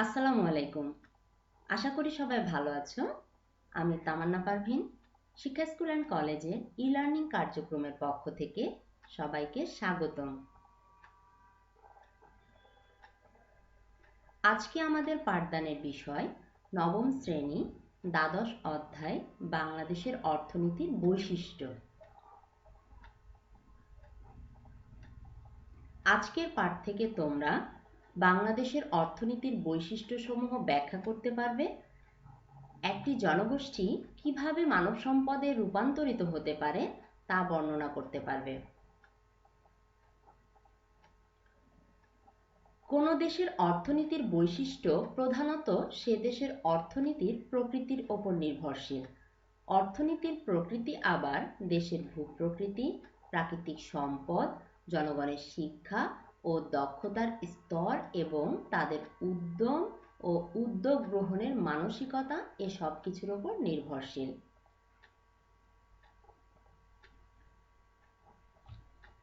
আসসালামু আলাইকুম। আশা করি সবাই ভালো আছো। আমি তামান্না পারভীন, শিক্ষা স্কুল অ্যান্ড কলেজের ই-লার্নিং কার্যক্রমের পক্ষ থেকে সবাইকে স্বাগতম। আজকে আমাদের পাঠদানের বিষয় নবম শ্রেণী দ্বাদশ অধ্যায় বাংলাদেশের অর্থনীতির বৈশিষ্ট্য। আজকের পাঠ থেকে তোমরা বাংলাদেশের অর্থনীতির বৈশিষ্ট্যসমূহ ব্যাখ্যা করতে পারবে। একটি জনগোষ্ঠী কিভাবে মানব সম্পদে রূপান্তরিত হতে পারে তা বর্ণনা করতে পারবে। কোন দেশের অর্থনীতির বৈশিষ্ট্য প্রধানত সে দেশের অর্থনীতির প্রকৃতির ওপর নির্ভরশীল। অর্থনীতির প্রকৃতি আবার দেশের ভূপ্রকৃতি, প্রাকৃতিক সম্পদ, জনগণের শিক্ষা ও দক্ষতার স্তর এবং তাদের উদ্যম ও উদ্যোগ গ্রহণের মানসিকতা এসব কিছুর ওপর নির্ভরশীল।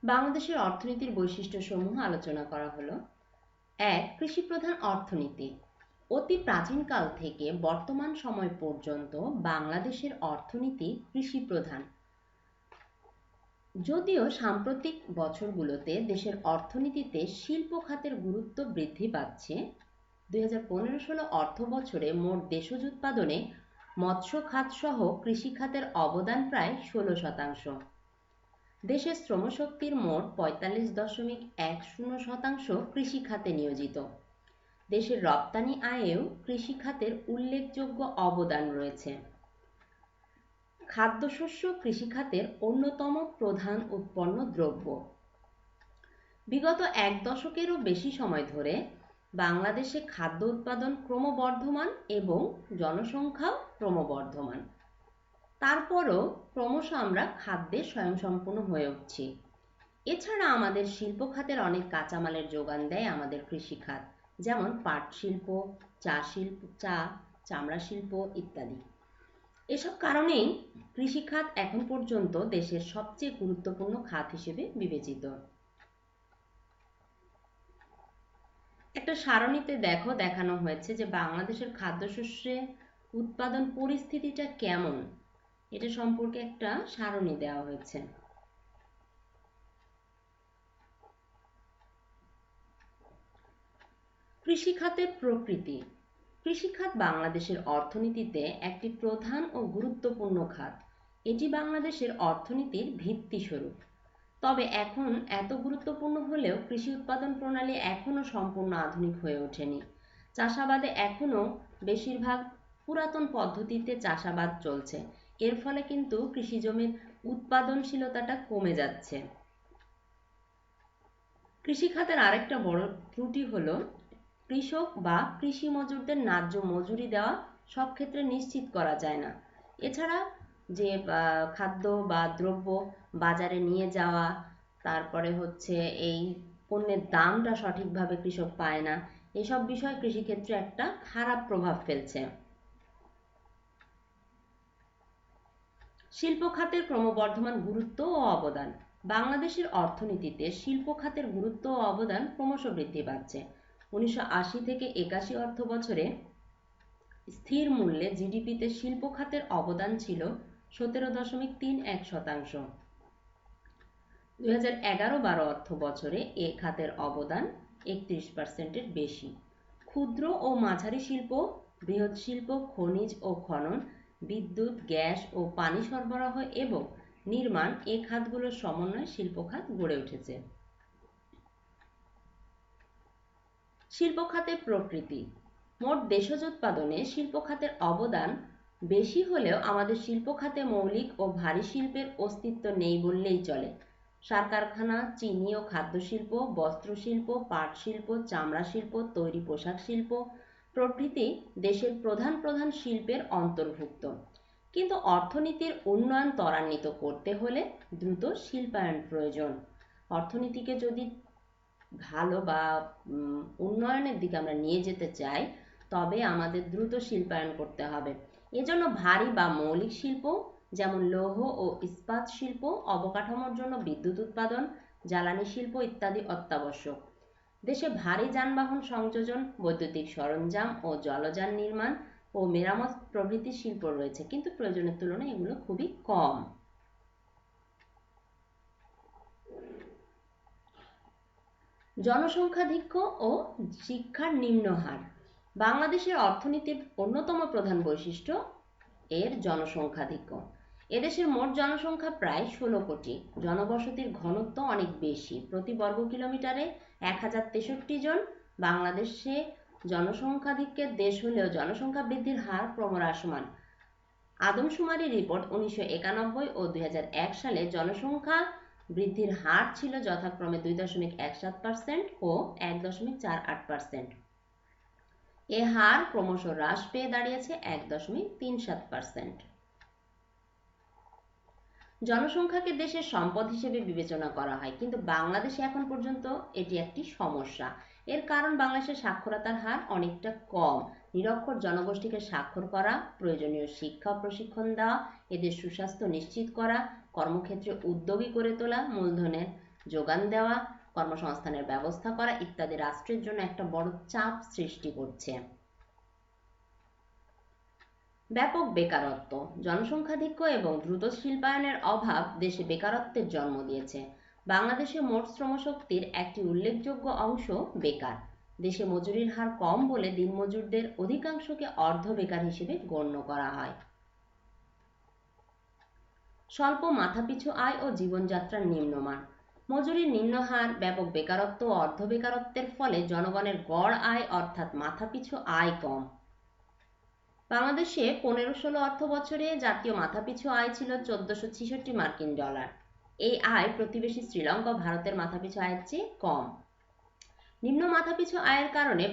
বাংলাদেশের অর্থনীতির বৈশিষ্ট্যসমূহ আলোচনা করা হলো। ১. কৃষিপ্রধান অর্থনীতি। অতি প্রাচীনকাল থেকে বর্তমান সময় পর্যন্ত বাংলাদেশের অর্থনীতি কৃষিপ্রধান। যদিও সাম্প্রতিক বছরগুলোতে দেশের অর্থনীতিতে শিল্প খাতের গুরুত্ব বৃদ্ধি পাচ্ছে, ২০১৫-১৬ অর্থবছরে মোট দেশজ উৎপাদনে মৎস্য খাত সহ কৃষি খাতের অবদান প্রায় ১৬%। দেশের শ্রমশক্তির মোট ৪৫.১০% কৃষি খাতে নিয়োজিত। দেশের রপ্তানি আয়েও কৃষি খাতের উল্লেখযোগ্য অবদান রয়েছে। খাদ্যশস্য কৃষি খাতের অন্যতম প্রধান উৎপন্ন দ্রব্য। বিগত এক দশকেরও বেশি সময় ধরে বাংলাদেশে খাদ্য উৎপাদন ক্রমবর্ধমান এবং জনসংখ্যাও ক্রমবর্ধমান। তারপরও ক্রমশ আমরা খাদ্যে স্বয়ংসম্পূর্ণ হয়ে উঠছি। এছাড়া আমাদের শিল্প খাতের অনেক কাঁচামালের যোগান দেয় আমাদের কৃষি খাত, যেমন পাট শিল্প, চা, চামড়া শিল্প ইত্যাদি। এসব কারণেই কৃষি খাত এখন পর্যন্ত দেশের সবচেয়ে গুরুত্বপূর্ণ খাত হিসেবে বিবেচিত। একটা সারণীতে দেখানো হয়েছে যে বাংলাদেশের খাদ্যশস্যের উৎপাদন পরিস্থিতিটা কেমন, এটা সম্পর্কে একটা সারণী দেওয়া হয়েছে। কৃষি খাতের প্রকৃতি। কৃষি খাত বাংলাদেশের অর্থনীতিতে একটি প্রধান ও গুরুত্বপূর্ণ খাত। এটি বাংলাদেশের অর্থনীতির ভিত্তিস্বরূপ। তবে এখন এত গুরুত্বপূর্ণ হলেও কৃষি উৎপাদন প্রণালী এখনও সম্পূর্ণ আধুনিক হয়ে ওঠেনি। চাষাবাদে এখনও বেশিরভাগ পুরাতন পদ্ধতিতে চাষাবাদ চলছে। এর ফলে কিন্তু কৃষি জমির উৎপাদনশীলতাটা কমে যাচ্ছে। কৃষি খাতের আরেকটা বড় ত্রুটি হলো কৃষক বা কৃষি মজুরদের ন্যায্য মজুরি দেওয়া সব ক্ষেত্রে নিশ্চিত করা যায় না। এছাড়া যে খাদ্য বা দ্রব্য বাজারে নিয়ে যাওয়া, তারপরে হচ্ছে এই পণ্যের দামটা সঠিকভাবে কৃষক পায় না, এসব বিষয় কৃষিক্ষেত্রে একটা খারাপ প্রভাব ফেলছে। শিল্প খাতের ক্রমবর্ধমান গুরুত্ব ও অবদান। বাংলাদেশের অর্থনীতিতে শিল্প খাতের গুরুত্ব ও অবদান ক্রমশ বৃদ্ধি পাচ্ছে। ১৯৮০ থেকে ৮১ অর্থবছরে স্থির মূল্যে জিডিপিতে শিল্প খাতের অবদান ছিল ১৭.৩১%। ২০১১-১২ অর্থবছরে এ খাতের অবদান ৩১%-এর বেশি। ক্ষুদ্র ও মাঝারি শিল্প, বৃহৎ শিল্প, খনিজ ও খনন, বিদ্যুৎ, গ্যাস ও পানি সরবরাহ এবং নির্মাণ এ খাতগুলোর সমন্বয়ে শিল্প খাত গড়ে উঠেছে। শিল্প খাতের প্রকৃতি। মোট দেশজ উৎপাদনে শিল্প খাতের অবদান বেশি হলেও আমাদের শিল্প খাতে মৌলিক ও ভারী শিল্পের অস্তিত্ব নেই বললেই চলে। সার কারখানা, চিনি ও খাদ্য শিল্প, বস্ত্র শিল্প, পাট শিল্প, চামড়া শিল্প, তৈরি পোশাক শিল্প প্রভৃতি দেশের প্রধান প্রধান শিল্পের অন্তর্ভুক্ত। কিন্তু অর্থনীতির উন্নয়ন ত্বরান্বিত করতে হলে দ্রুত শিল্পায়ন প্রয়োজন। অর্থনীতিকে যদি ভালো বা উন্নয়নের দিকে আমরা নিয়ে যেতে চাই, তবে আমাদের দ্রুত শিল্পায়ন করতে হবে। এজন্য ভারী বা মৌলিক শিল্প যেমন লৌহ ও ইস্পাত শিল্প, অবকাঠামোর জন্য বিদ্যুৎ উৎপাদন, জ্বালানি শিল্প ইত্যাদি অত্যাবশ্যক। দেশে ভারী যানবাহন সংযোজন, বৈদ্যুতিক সরঞ্জাম ও জলযান নির্মাণ ও মেরামত প্রভৃতি শিল্প রয়েছে, কিন্তু প্রয়োজনের তুলনায় এগুলো খুবই কম। জনসংখ্যাধিক্য ও শিক্ষার নিম্ন হার। বাংলাদেশের অর্থনীতির অন্যতম প্রধান বৈশিষ্ট্য এর জনসংখ্যাধিক্য। এদেশের মোট জনসংখ্যা প্রায় 16 কোটি। জনবসতির ঘনত্ব অনেক বেশি, প্রতি বর্গ কিলোমিটারে 1063 জন। বাংলাদেশে জনসংখ্যাধিক্যের দেশ হলেও জনসংখ্যা বৃদ্ধির হার ক্রমহ্রাসমান। আদমশুমারি রিপোর্ট 1991 ও 2001 সালে জনসংখ্যা বৃদ্ধির হার ছিল যথাক্রমে 2.17% ও 1.48%। এ হার ক্রমশ হ্রাস পেয়ে দাঁড়িয়েছে 1.37%। জনসংখ্যাকে দেশের সম্পদ হিসেবে বিবেচনা করা হয়, কিন্তু বাংলাদেশে এখন পর্যন্ত এটি একটি সমস্যা। এর কারণ বাংলাদেশের সাক্ষরতার হার অনেকটা কম। নিরক্ষর জনগোষ্ঠীকে সাক্ষর করা, প্রয়োজনীয় শিক্ষা ও প্রশিক্ষণ দেওয়া, এদের সুস্বাস্থ্য নিশ্চিত করা, কর্মক্ষেত্রে উদ্যোগী করে তোলা, মূলধনের যোগান দেওয়া, কর্মসংস্থানের ব্যবস্থা করা ইত্যাদি রাষ্ট্রের জন্য একটা বড় চাপ সৃষ্টি করছে। ব্যাপক বেকারত্ব। জনসংখ্যাধিক্য এবং দ্রুত শিল্পায়নের অভাব দেশে বেকারত্বের জন্ম দিয়েছে। বাংলাদেশে মোট শ্রমশক্তির একটি উল্লেখযোগ্য অংশ বেকার। দেশে মজুরির হার কম বলে দিনমজুরদের অধিকাংশকে অর্ধ বেকার হিসেবে গণ্য করা হয়। স্বল্প মাথাপিছু আয় ও জীবনযাত্রার নিম্নমান। মজুরির নিম্ন হার, ব্যাপক বেকারত্ব ও অর্ধ বেকারত্বের ফলে জনগণের গড় আয় অর্থাৎ মাথাপিছু আয় কম। বাংলাদেশে 15-16 অর্থ বছরে জাতীয় মাথাপিছু আয় ছিল 1466 মার্কিন ডলার। এই আয় প্রতিবেশী শ্রীলঙ্কা ও ভারতের মাথাপিছু আয়ের চেয়ে কম। নিম্ন মাথাপিছু আয়ের কারণে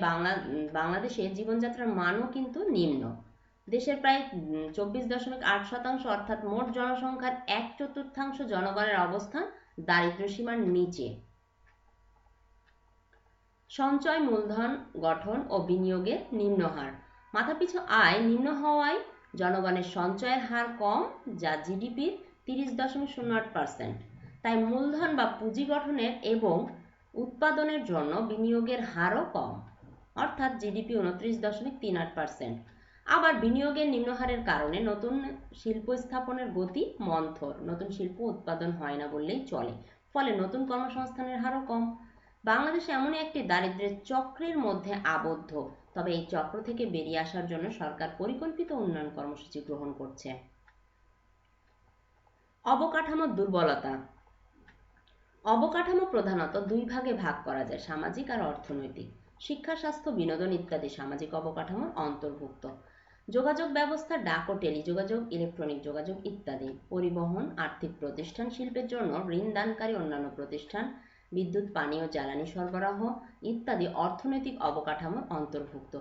বাংলাদেশে জীবনযাত্রার মানও কিন্তু নিম্ন। দেশের প্রায় 24.8% অর্থাৎ মোট জনসংখ্যার 1/4 জনগণের অবস্থান দারিদ্র্য সীমার নিচে। সঞ্চয়, মূলধন গঠন ও বিনিয়োগের নিম্ন হার। মাথাপিছু আয় নিম্ন হওয়ায় জনগণের সঞ্চয়ের হার কম, যা জিডিপির 30.08%। তাই মূলধন বা পুঁজি গঠনের এবং উৎপাদনের জন্য বিনিয়োগের হারও কম, অর্থাৎ জিডিপি 29.38%। আবার বিনিয়োগের নিম্ন হারের কারণে নতুন শিল্প স্থাপনের গতি মন্থর, নতুন শিল্প উৎপাদন হয় না বললেই চলে, ফলে নতুন কর্মসংস্থানের হারও কম। বাংলাদেশ এমনই একটি দারিদ্র্যের চক্রের মধ্যে আবদ্ধ। তবে এই চক্র থেকে বেরিয়ে আসার জন্য সরকার পরিকল্পিত উন্নয়ন কর্মসূচি গ্রহণ করছে। অবকাঠামোর দুর্বলতা। অবকাঠামো প্রধানত দুই ভাগে ভাগ করা যায়, সামাজিক আর অর্থনৈতিক। শিক্ষা, স্বাস্থ্য, বিনোদন ইত্যাদি সামাজিক অবকাঠামোর অন্তর্ভুক্ত। যোগাযোগ ব্যবস্থা, ডাক ও টেলিযোগাযোগ, ইলেকট্রনিক যোগাযোগ ইত্যাদি। পরিবহন, আর্থিক প্রতিষ্ঠান, শিল্পের জন্য ঋণ দানকারী অন্যান্য প্রতিষ্ঠান, বিদ্যুৎ, পানি ও জ্বালানি সরবরাহ ইত্যাদি অর্থনৈতিক অবকাঠামোর অন্তর্ভুক্ত।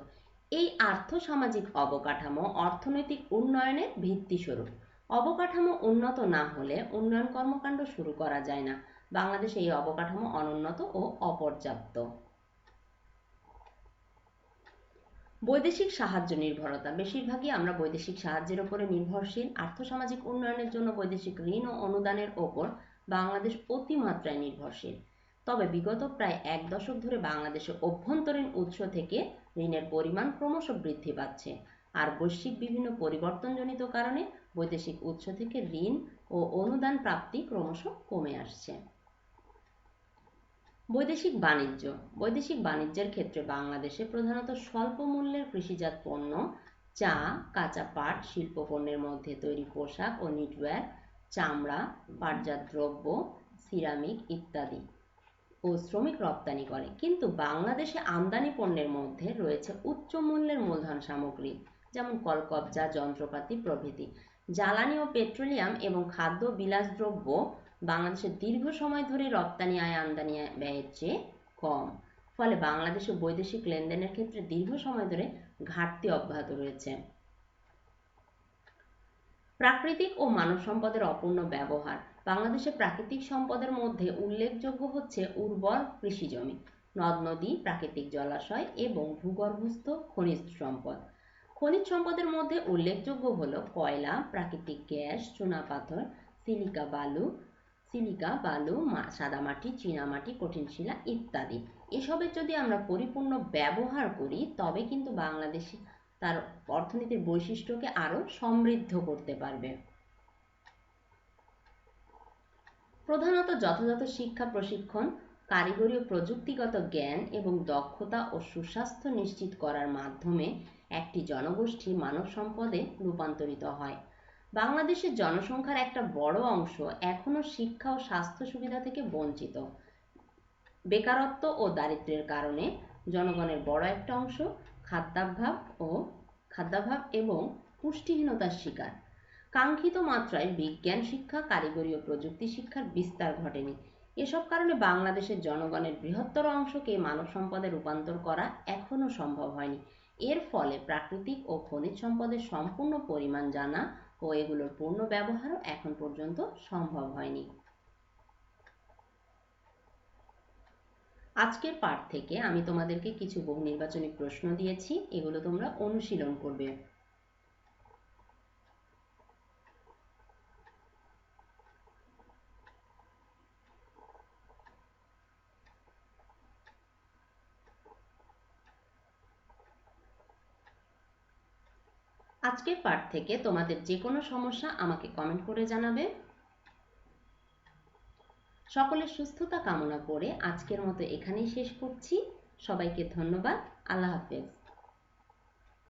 এই আর্থ-সামাজিক অবকাঠামো অর্থনৈতিক উন্নয়নের ভিত্তিস্বরূপ। অবকাঠামো উন্নত না হলে উন্নয়ন কর্মকাণ্ড শুরু করা যায় না। বাংলাদেশে এই অবকাঠামো অনুন্নত ও অপর্যাপ্ত। বৈদেশিক সাহায্য নির্ভরতা। বেশিরভাগই আমরা বৈদেশিক সাহায্যের উপরে নির্ভরশীল। আর্থসামাজিক উন্নয়নের জন্য বৈদেশিক ঋণ ও অনুদানের ওপর বাংলাদেশ অতিমাত্রায় নির্ভরশীল। তবে বিগত প্রায় 1 দশক ধরে বাংলাদেশের অভ্যন্তরীণ উৎস থেকে ঋণের পরিমাণ ক্রমশ বৃদ্ধি পাচ্ছে। আর বৈশ্বিক বিভিন্ন পরিবর্তনজনিত কারণে বৈদেশিক উৎস থেকে ঋণ ও অনুদান প্রাপ্তি ক্রমশ কমে আসছে। বৈদেশিক বাণিজ্য। বৈদেশিক বাণিজ্যের ক্ষেত্রে বাংলাদেশে প্রধানত স্বল্প মূল্যের কৃষিজাত পণ্য, চা, কাঁচা পাট, শিল্প পণ্যের মধ্যে তৈরি পোশাক ও নিটওয়্যার, চামড়া, পাটজাত দ্রব্য, সিরামিক ইত্যাদি ও শ্রমিক রপ্তানি করে। কিন্তু বাংলাদেশে আমদানি পণ্যের মধ্যে রয়েছে উচ্চ মূল্যের মূলধন সামগ্রী, যেমন কলকবজা, যন্ত্রপাতি প্রভৃতি। জ্বালানি ও পেট্রোলিয়াম এবং খাদ্য বিলাসদ্রব্য বাংলাদেশের দীর্ঘ সময় ধরে রপ্তানি আয় আমদানি ব্যয়ের চেয়ে কম। ফলে বাংলাদেশে বৈদেশিক লেনদেনের ক্ষেত্রে দীর্ঘ সময় ধরে ঘাটতি অব্যাহত রয়েছে। প্রাকৃতিক ও মানব সম্পদের অপূর্ণ ব্যবহার। বাংলাদেশে প্রাকৃতিক সম্পদের মধ্যে উল্লেখযোগ্য হচ্ছে উর্বর কৃষিজমি, নদ-নদী, প্রাকৃতিক জলাশয় এবং ভূগর্ভস্থ খনিজ সম্পদ। খনিজ সম্পদের মধ্যে উল্লেখযোগ্য হল কয়লা, প্রাকৃতিক গ্যাস, চুনাপাথর, সিলিকা বালু, সাদামাটি, চীনামাটি, কঠিন শিলা ইত্যাদি। এসবের যদি আমরা পরিপূর্ণ ব্যবহার করি তবে কিন্তু বাংলাদেশ তার অর্থনীতির বৈশিষ্ট্যকে আরও সমৃদ্ধ করতে পারবে। প্রধানত যথাযথ শিক্ষা প্রশিক্ষণ, কারিগরি ও প্রযুক্তিগত জ্ঞান এবং দক্ষতা ও সুস্বাস্থ্য নিশ্চিত করার মাধ্যমে একটি জনগোষ্ঠী মানব সম্পদে রূপান্তরিত হয়। বাংলাদেশের জনসংখ্যার একটা বড় অংশ এখনও শিক্ষা ও স্বাস্থ্য সুবিধা থেকে বঞ্চিত। বেকারত্ব ও দারিদ্র্যের কারণে জনগণের বড় একটা অংশ খাদ্যাভাব এবং পুষ্টিহীনতার শিকার। কাঙ্ক্ষিত মাত্রায় বিজ্ঞান শিক্ষা, কারিগরি ও প্রযুক্তি শিক্ষার বিস্তার ঘটেনি। এসব কারণে বাংলাদেশের জনগণের বৃহত্তর অংশকে মানব সম্পদে রূপান্তর করা এখনও সম্ভব হয়নি। এর ফলে প্রাকৃতিক ও খনিজ সম্পদের সম্পূর্ণ পরিমাণ জানা ও এগুলোর পূর্ণ ব্যবহারও এখন পর্যন্ত সম্ভব হয়নি। আজকের পাঠ থেকে আমি তোমাদেরকে কিছু বহু নির্বাচনী প্রশ্ন দিয়েছি, এগুলো তোমরা অনুশীলন করবে। আজকের পাঠ থেকে তোমাদের যে কোনো সমস্যা আমাকে কমেন্ট করে জানাবে। সকলের সুস্থতা কামনা করে আজকের মতো এখানেই শেষ করছি। সবাইকে ধন্যবাদ। আল্লাহ হাফেজ।